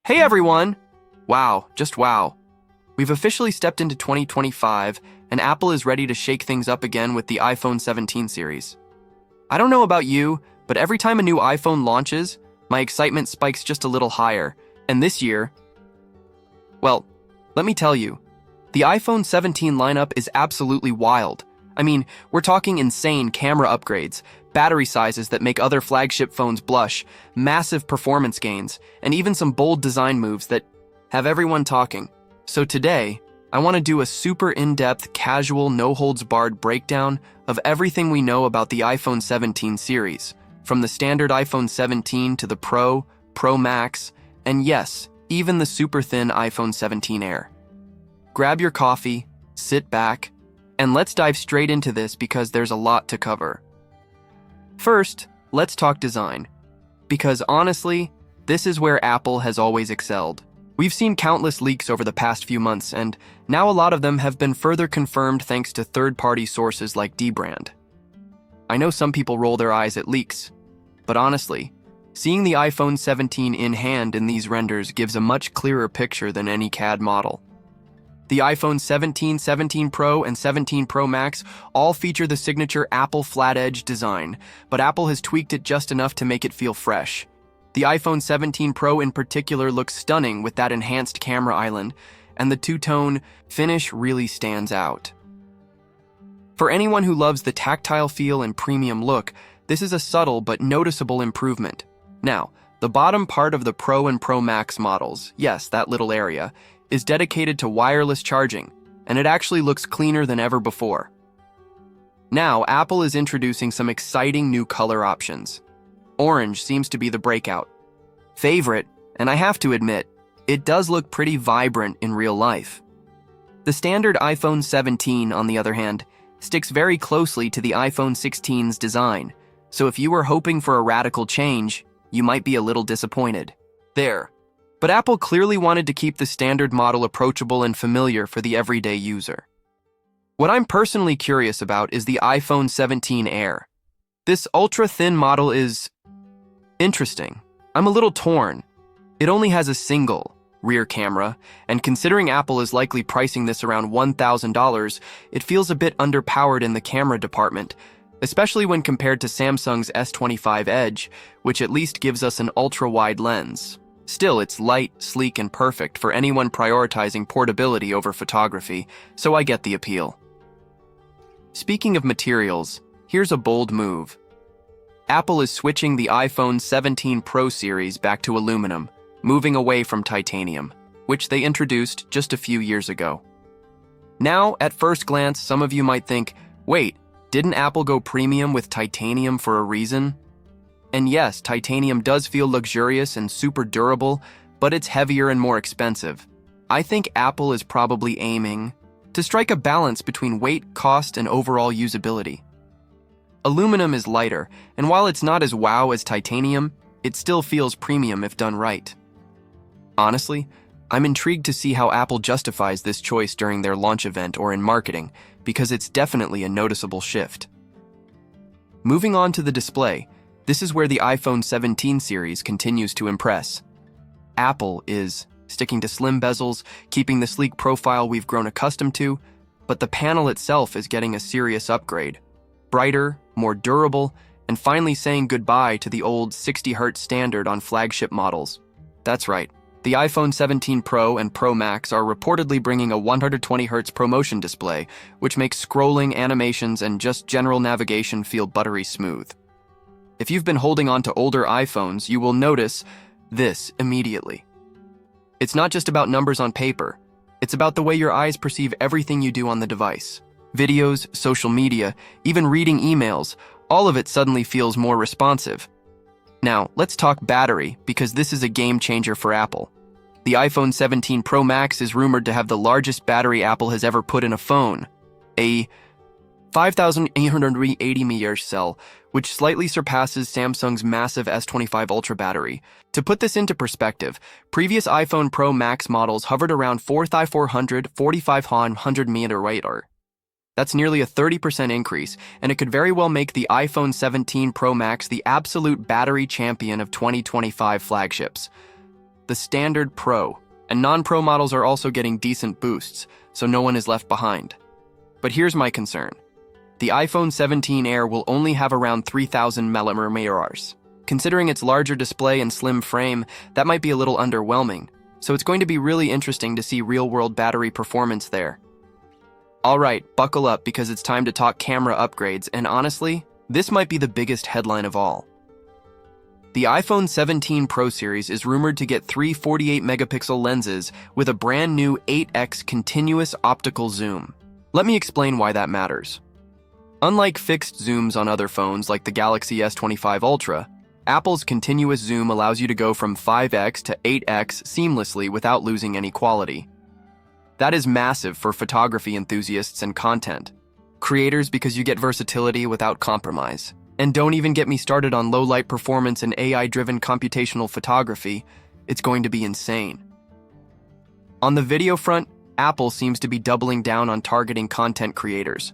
Hey everyone! Wow, just wow. We've officially stepped into 2025, and Apple is ready to shake things up again with the iPhone 17 series. I don't know about you, but every time a new iPhone launches, my excitement spikes just a little higher. And this year, well, let me tell you, the iPhone 17 lineup is absolutely wild. I mean, we're talking insane camera upgrades, battery sizes that make other flagship phones blush, massive performance gains, and even some bold design moves that have everyone talking. So today, I want to do a super in-depth, casual, no-holds-barred breakdown of everything we know about the iPhone 17 series, from the standard iPhone 17 to the Pro, Pro Max, and yes, even the super thin iPhone 17 Air. Grab your coffee, sit back, and let's dive straight into this because there's a lot to cover. First, let's talk design. Because honestly, this is where Apple has always excelled. We've seen countless leaks over the past few months, and now a lot of them have been further confirmed thanks to third-party sources like Dbrand. I know some people roll their eyes at leaks, but honestly, seeing the iPhone 17 in hand in these renders gives a much clearer picture than any CAD model. The iPhone 17, 17 Pro, and 17 Pro Max all feature the signature Apple flat-edge design, but Apple has tweaked it just enough to make it feel fresh. The iPhone 17 Pro in particular looks stunning with that enhanced camera island, and the two-tone finish really stands out. For anyone who loves the tactile feel and premium look, this is a subtle but noticeable improvement. Now, the bottom part of the Pro and Pro Max models, yes, that little area, is dedicated to wireless charging, and it actually looks cleaner than ever before. Now, Apple is introducing some exciting new color options. Orange seems to be the breakout favorite, and I have to admit, it does look pretty vibrant in real life. The standard iPhone 17, on the other hand, sticks very closely to the iPhone 16's design, so if you were hoping for a radical change, you might be a little disappointed. There. But Apple clearly wanted to keep the standard model approachable and familiar for the everyday user. What I'm personally curious about is the iPhone 17 Air. This ultra-thin model is interesting. I'm a little torn. It only has a single rear camera, and considering Apple is likely pricing this around $1,000, it feels a bit underpowered in the camera department, especially when compared to Samsung's S25 Edge, which at least gives us an ultra-wide lens. Still, it's light, sleek, and perfect for anyone prioritizing portability over photography, so I get the appeal. Speaking of materials, here's a bold move. Apple is switching the iPhone 17 Pro series back to aluminum, moving away from titanium, which they introduced just a few years ago. Now, at first glance, some of you might think, wait, didn't Apple go premium with titanium for a reason? And yes, titanium does feel luxurious and super durable, but it's heavier and more expensive. I think Apple is probably aiming to strike a balance between weight, cost, and overall usability. Aluminum is lighter, and while it's not as wow as titanium, it still feels premium if done right. Honestly, I'm intrigued to see how Apple justifies this choice during their launch event or in marketing, because it's definitely a noticeable shift. Moving on to the display, this is where the iPhone 17 series continues to impress. Apple is sticking to slim bezels, keeping the sleek profile we've grown accustomed to, but the panel itself is getting a serious upgrade. Brighter, more durable, and finally saying goodbye to the old 60Hz standard on flagship models. That's right, the iPhone 17 Pro and Pro Max are reportedly bringing a 120Hz ProMotion display, which makes scrolling, animations, and just general navigation feel buttery smooth. If you've been holding on to older iPhones, you will notice this immediately. It's not just about numbers on paper. It's about the way your eyes perceive everything you do on the device. Videos, social media, even reading emails, all of it suddenly feels more responsive. Now, let's talk battery, because this is a game changer for Apple. The iPhone 17 Pro Max is rumored to have the largest battery Apple has ever put in a phone, a 5,880 mAh cell, which slightly surpasses Samsung's massive S25 Ultra battery. To put this into perspective, previous iPhone Pro Max models hovered around 4,400, 4,500 mAh. That's nearly a 30% increase, and it could very well make the iPhone 17 Pro Max the absolute battery champion of 2025 flagships. the standard Pro, and non-Pro models are also getting decent boosts, so no one is left behind. But here's my concern. The iPhone 17 Air will only have around 3,000 milliamp. Considering its larger display and slim frame, that might be a little underwhelming, so it's going to be really interesting to see real-world battery performance there. Alright, buckle up because it's time to talk camera upgrades, and honestly, this might be the biggest headline of all. The iPhone 17 Pro series is rumored to get three 48-megapixel lenses with a brand new 8x continuous optical zoom. Let me explain why that matters. Unlike fixed zooms on other phones like the Galaxy S25 Ultra, Apple's continuous zoom allows you to go from 5x to 8x seamlessly without losing any quality. That is massive for photography enthusiasts and content creators because you get versatility without compromise. And don't even get me started on low-light performance and AI-driven computational photography. It's going to be insane. On the video front, Apple seems to be doubling down on targeting content creators.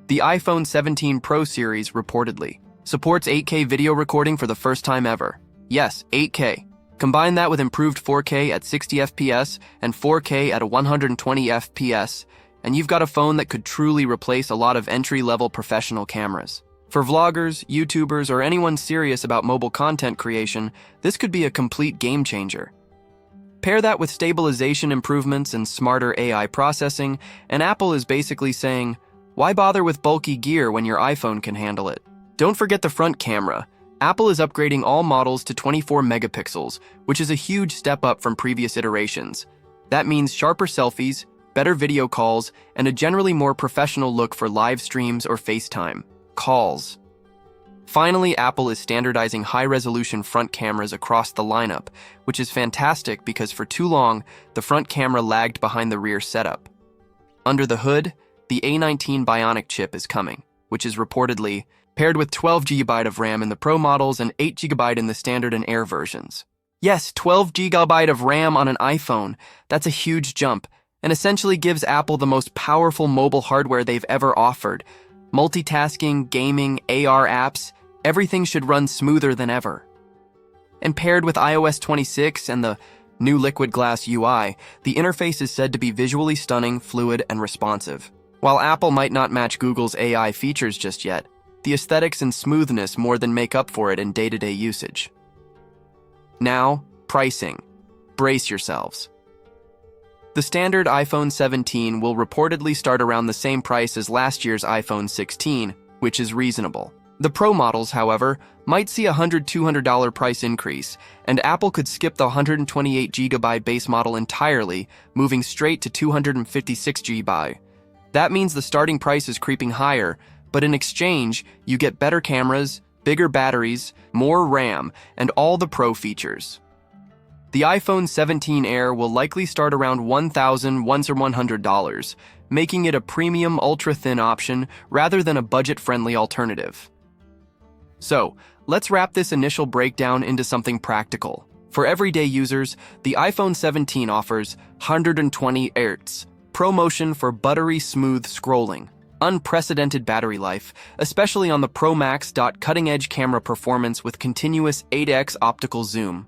The iPhone 17 Pro series reportedly supports 8K video recording for the first time ever. Yes, 8K. Combine that with improved 4K at 60 FPS and 4K at 120 FPS, and you've got a phone that could truly replace a lot of entry-level professional cameras. For vloggers, YouTubers, or anyone serious about mobile content creation, this could be a complete game changer. Pair that with stabilization improvements and smarter AI processing, and Apple is basically saying, why bother with bulky gear when your iPhone can handle it? Don't forget the front camera. Apple is upgrading all models to 24 megapixels, which is a huge step up from previous iterations. That means sharper selfies, better video calls, and a generally more professional look for live streams or FaceTime calls. Finally, Apple is standardizing high-resolution front cameras across the lineup, which is fantastic because for too long, the front camera lagged behind the rear setup. Under the hood, the A19 Bionic chip is coming, which is reportedly paired with 12 GB of RAM in the Pro models and 8 GB in the Standard and Air versions. Yes, 12 GB of RAM on an iPhone. That's a huge jump, and essentially gives Apple the most powerful mobile hardware they've ever offered. Multitasking, gaming, AR apps, everything should run smoother than ever. And paired with iOS 26 and the new Liquid Glass UI, the interface is said to be visually stunning, fluid, and responsive. While Apple might not match Google's AI features just yet, the aesthetics and smoothness more than make up for it in day-to-day usage. Now, pricing. Brace yourselves. The standard iPhone 17 will reportedly start around the same price as last year's iPhone 16, which is reasonable. The Pro models, however, might see a $100–200 price increase, and Apple could skip the 128 GB base model entirely, moving straight to 256 GB. That means the starting price is creeping higher, but in exchange, you get better cameras, bigger batteries, more RAM, and all the Pro features. The iPhone 17 Air will likely start around $1,100, making it a premium ultra-thin option rather than a budget-friendly alternative. So, let's wrap this initial breakdown into something practical. For everyday users, the iPhone 17 offers 120 Hz, ProMotion for buttery smooth scrolling, unprecedented battery life, especially on the Pro Max. Cutting-edge camera performance with continuous 8x optical zoom.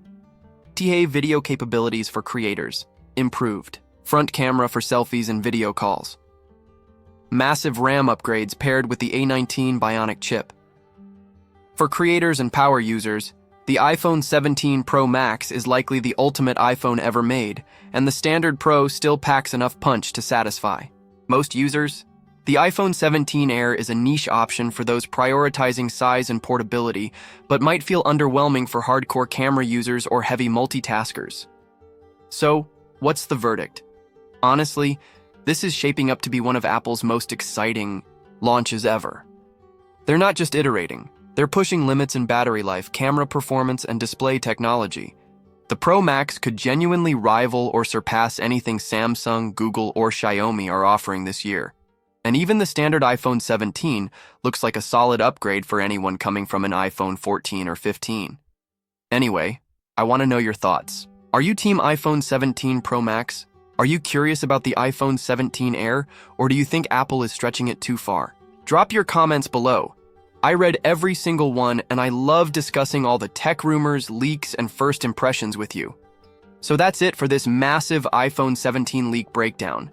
TA video capabilities for creators, improved. Front camera for selfies and video calls. Massive RAM upgrades paired with the A19 Bionic chip. For creators and power users, the iPhone 17 Pro Max is likely the ultimate iPhone ever made, and the standard Pro still packs enough punch to satisfy most users. The iPhone 17 Air is a niche option for those prioritizing size and portability, but might feel underwhelming for hardcore camera users or heavy multitaskers. So, what's the verdict? Honestly, this is shaping up to be one of Apple's most exciting launches ever. They're not just iterating, they're pushing limits in battery life, camera performance, and display technology. The Pro Max could genuinely rival or surpass anything Samsung, Google, or Xiaomi are offering this year. And even the standard iPhone 17 looks like a solid upgrade for anyone coming from an iPhone 14 or 15. Anyway, I want to know your thoughts. Are you team iPhone 17 Pro Max? Are you curious about the iPhone 17 Air, or do you think Apple is stretching it too far? Drop your comments below. I read every single one, and I love discussing all the tech rumors, leaks, and first impressions with you. So that's it for this massive iPhone 17 leak breakdown.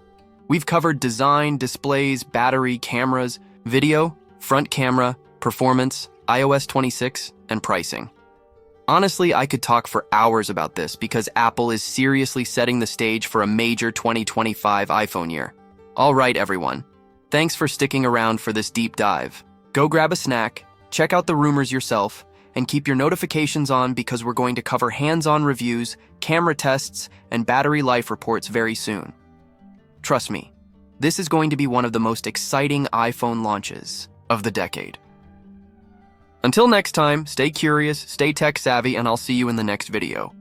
We've covered design, displays, battery, cameras, video, front camera, performance, iOS 26, and pricing. Honestly, I could talk for hours about this because Apple is seriously setting the stage for a major 2025 iPhone year. All right, everyone. Thanks for sticking around for this deep dive. Go grab a snack, check out the rumors yourself, and keep your notifications on because we're going to cover hands-on reviews, camera tests, and battery life reports very soon. Trust me, this is going to be one of the most exciting iPhone launches of the decade. Until next time, stay curious, stay tech savvy, and I'll see you in the next video.